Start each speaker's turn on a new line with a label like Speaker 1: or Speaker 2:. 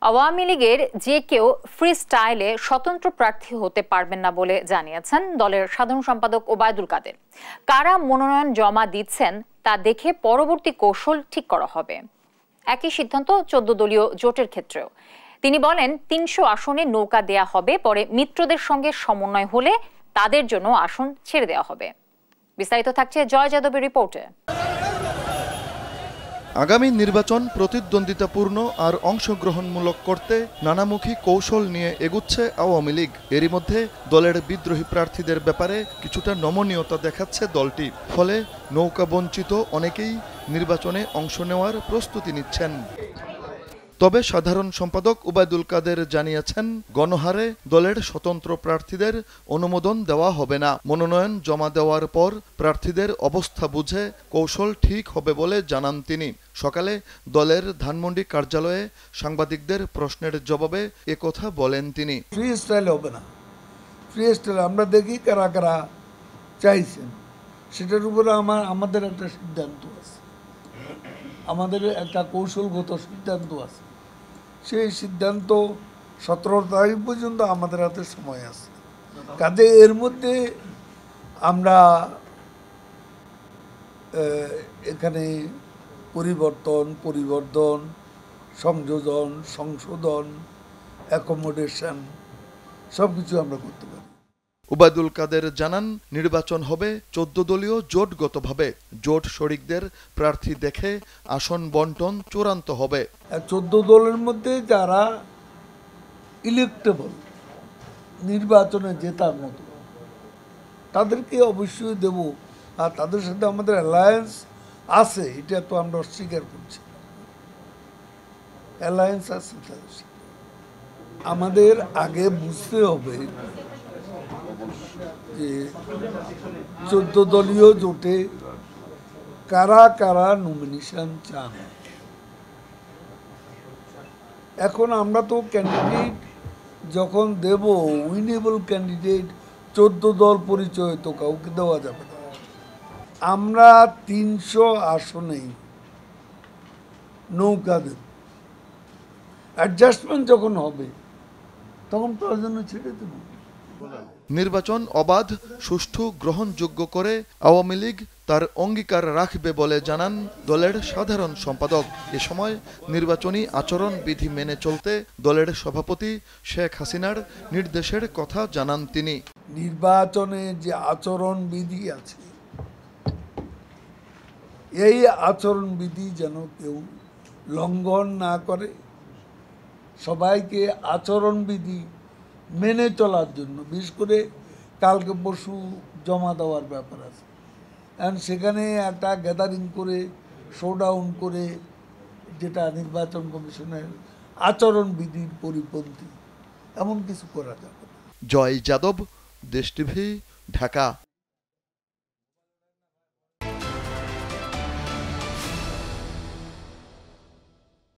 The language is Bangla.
Speaker 1: আওয়ামী লীগের যে কেউ ফ্রি স্টাইলে স্বতন্ত্র প্রার্থী হতে পারবেন না বলে জানিয়েছেন দলের সাধারণ সম্পাদক ওবায়দুল কাদের। কারা মনোনয়ন জমা দিচ্ছেন তা দেখে পরবর্তী কৌশল ঠিক করা হবে। একই সিদ্ধান্ত 14 দলীয় জোটের ক্ষেত্রেও। তিনি বলেন 300 আসনে নৌকা দেয়া হবে, পরে মিত্রদের সঙ্গে সমন্বয় হলে তাদের জন্য আসন ছেড়ে দেওয়া হবে। বিস্তারিত থাকছে জয় যাদবের রিপোর্টে।
Speaker 2: আগামী নির্বাচন প্রতিদ্বন্দ্বিতাপূর্ণ আর অংশগ্রহণমূলক করতে নানামুখী কৌশল নিয়ে এগুচ্ছে আওয়ামী লীগ। এরই মধ্যে দলের বিদ্রোহী প্রার্থীদের ব্যাপারে কিছুটা নমনীয়তা দেখাচ্ছে দলটি। ফলে নৌকা বঞ্চিত অনেকেই নির্বাচনে অংশ নেওয়ার প্রস্তুতি নিচ্ছেন। তবে সাধারণ সম্পাদক ওবায়দুল কাদের জানিয়েছেন, গণহারে দলের স্বতন্ত্র প্রার্থীদের অনুমোদন দেওয়া হবে না। মনোনয়ন জমা দেওয়ার পর প্রার্থীদের অবস্থা বুঝে কৌশল ঠিক হবে বলে জানান তিনি। সকালে দলের ধানমন্ডি কার্যালয়ে সাংবাদিকদের প্রশ্নের জবাবে একথা বলেন তিনি।
Speaker 3: ফ্রি স্টাইল হবে না, ফ্রি স্টাইল আমরা দেখি কারা কারা চাইছেন, সেটার উপরে আমাদের একটা সিদ্ধান্ত আছে, আমাদের একটা কৌশলগত সিদ্ধান্ত আছে। সেই সিদ্ধান্ত 17 তারিখ পর্যন্ত আমাদের হাতে সময় আছে। কাজে এর মধ্যে আমরা এখানে পরিবর্তন, সংযোজন, সংশোধন, অ্যাকোমোডেশন সব কিছু আমরা করতে পারি।
Speaker 2: ওবায়দুল কাদের জানান, নির্বাচন হবে 14 দলীয় জোটগতভাবে। জোট শরিকদের প্রার্থী দেখে আসন বন্টন চূড়ান্ত হবে।
Speaker 3: 14 দলের মধ্যে যারা ইলেক্টেবল, নির্বাচনে জেতার মতো, তাদেরকে অবশ্যই দেব। আর তাদের সাথে আমাদের অ্যালায়েন্স আছে, এটা তো আমরা অস্বীকার করছি, অ্যালায়েন্স আছে তাদের সাথে। আমাদের আগে বুঝতে হবে যে 14 দলীয় জোটে কারা কারা নমিনেশন চান। এখন আমরা তো ক্যান্ডিডেট যখন দেব, উইনেবল ক্যান্ডিডেট 14 দল পরিচয় তো কাউকে দেওয়া যাবে না। আমরা 300 আসনেই নৌকা দেব। অ্যাডজাস্টমেন্ট যখন হবে তখন প্রয়োজনে ছেড়ে দেব।
Speaker 2: নির্বাচন অবাধ, সুষ্ঠু, গ্রহণযোগ্য করে আওয়ামী লীগ তার অঙ্গীকার রাখবে বলে জানান দলের সাধারণ সম্পাদক। এ সময় নির্বাচনী আচরণ বিধি মেনে চলতে দলের সভাপতি শেখ হাসিনার নির্দেশের কথা জানান তিনি।
Speaker 3: নির্বাচনে যে আচরণ বিধি আছে, এই আচরণ বিধি যেন কেউ লঙ্ঘন না করে, সবাইকে আচরণ বিধি মেনে চলার জন্য, বিশেষ করে কালকে পরশু জমা দেওয়ার ব্যাপার আছে, অ্যান্ড সেখানে একটা গ্যাদারিং করে, শোডাউন করে, যেটা নির্বাচন কমিশনের আচরণ বিধির পরিপন্থী, এমন কিছু করা যাবে না।
Speaker 2: জয় যাদব, দেশ টিভি, ঢাকা।